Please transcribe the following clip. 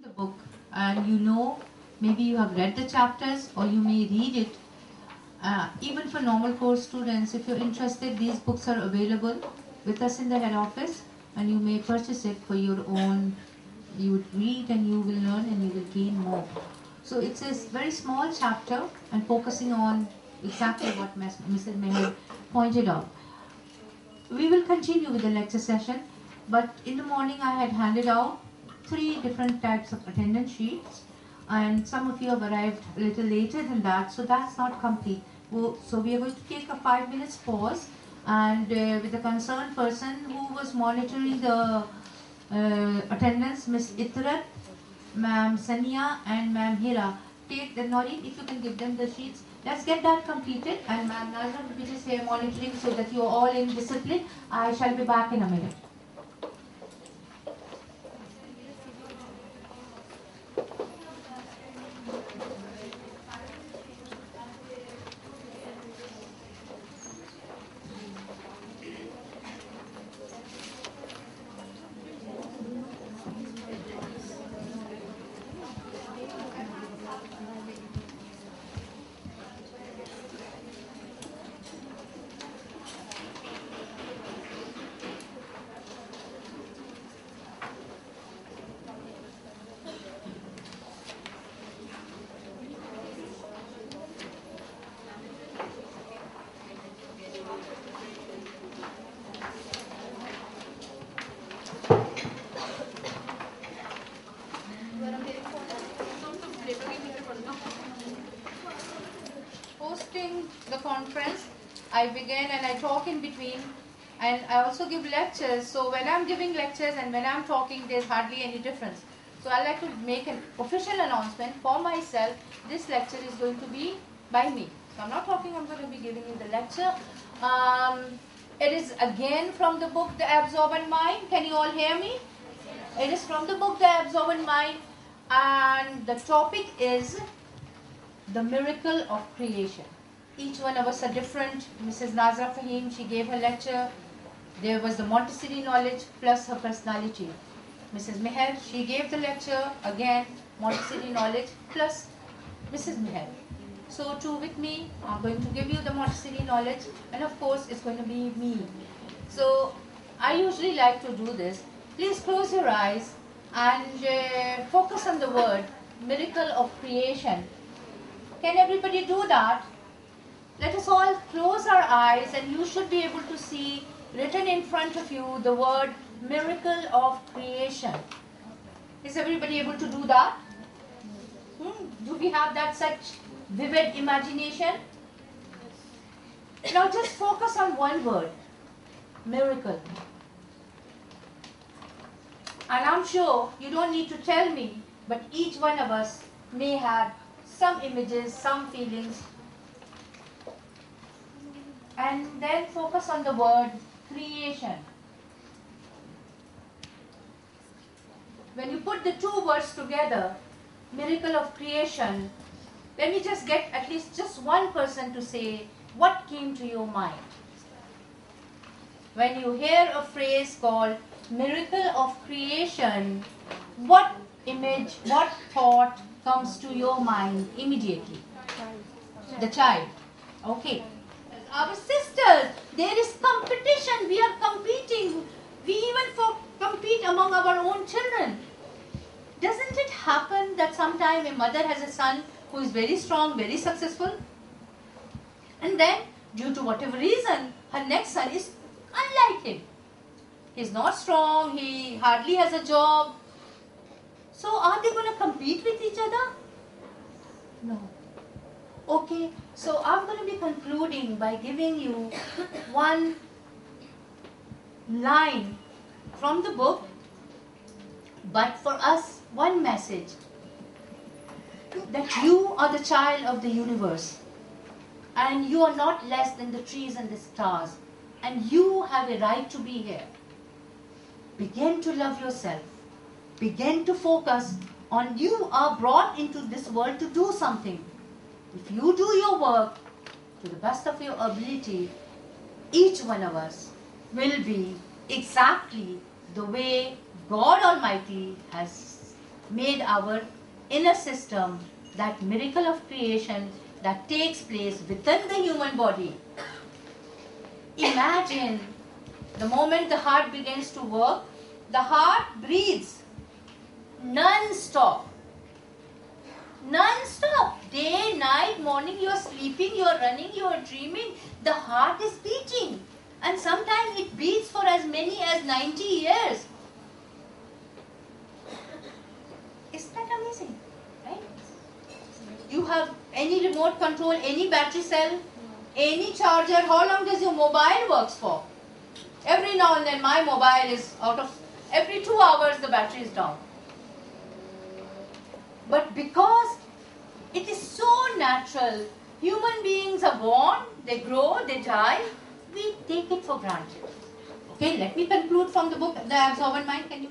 the book and you know, maybe you have read the chapters or you may read it. Even for normal course students, if you're interested, these books are available with us in the head office and you may purchase it for your own. You would read and you will learn and you will gain more. So it's a very small chapter and focusing on exactly what Mrs. Meher pointed out. We will continue with the lecture session, but in the morning I had handed out 3 different types of attendance sheets, and some of you have arrived a little later than that, so that's not complete. So we are going to take a 5 minutes pause, and with the concerned person who was monitoring the attendance, Miss Itrat, Ma'am Sania and Ma'am Hira, take the Noreen, if you can give them the sheets. Let's get that completed, and Ma'am Nazra will be just here monitoring so that you are all in discipline. I shall be back in a minute. Hosting the conference, I begin and I talk in between, and I also give lectures. So when I'm giving lectures and when I'm talking, there's hardly any difference. So I like to make an official announcement for myself. This lecture is going to be by me. So I'm not talking, I'm going to be giving you the lecture. It is again from the book The Absorbent Mind. Can you all hear me? It is from the book The Absorbent Mind, and the topic is the miracle of creation. Each one of us are different. Mrs. Nazra Fahim, she gave her lecture. There was the Montessori knowledge plus her personality. Mrs. Meher, she gave the lecture, again, Montessori knowledge plus Mrs. Meher. So too with me, I'm going to give you the Montessori knowledge, and of course it's going to be me. So I usually like to do this. Please close your eyes and focus on the word miracle of creation. Can everybody do that? Let us all close our eyes, and you should be able to see written in front of you the word miracle of creation. Is everybody able to do that? Do we have that such vivid imagination? Now just focus on one word, miracle. And I'm sure you don't need to tell me, but each one of us may have some images, some feelings. And then focus on the word creation. When you put the 2 words together, miracle of creation, let me just get at least just one person to say what came to your mind. When you hear a phrase called miracle of creation, what image, what thought comes to your mind immediately? The child. Okay. Our sisters, there is competition. We are competing. We even compete among our own children. Doesn't it happen that sometime a mother has a son who is very strong, very successful, and then due to whatever reason, her next son is unlike him? He's not strong, he hardly has a job. So are they going to compete with each other? No. Okay, so I'm going to be concluding by giving you one line from the book, but for us, one message. That you are the child of the universe, and you are not less than the trees and the stars, and you have a right to be here. Begin to love yourself. Begin to focus on you are brought into this world to do something. If you do your work to the best of your ability, each one of us will be exactly the way God Almighty has made our inner system, that miracle of creation that takes place within the human body. Imagine the moment the heart begins to work, the heart breathes non-stop. Non-stop. Day, night, morning, you are sleeping, you are running, you are dreaming. The heart is beating. And sometimes it beats for as many as 90 years. Isn't that amazing? Right? You have any remote control, any battery cell, any charger. How long does your mobile work for? Every now and then my mobile is out of, every 2 hours the battery is down. But because it is so natural, human beings are born, they grow, they die, we take it for granted. Okay, let me conclude from the book, The Absorbent Mind. Can you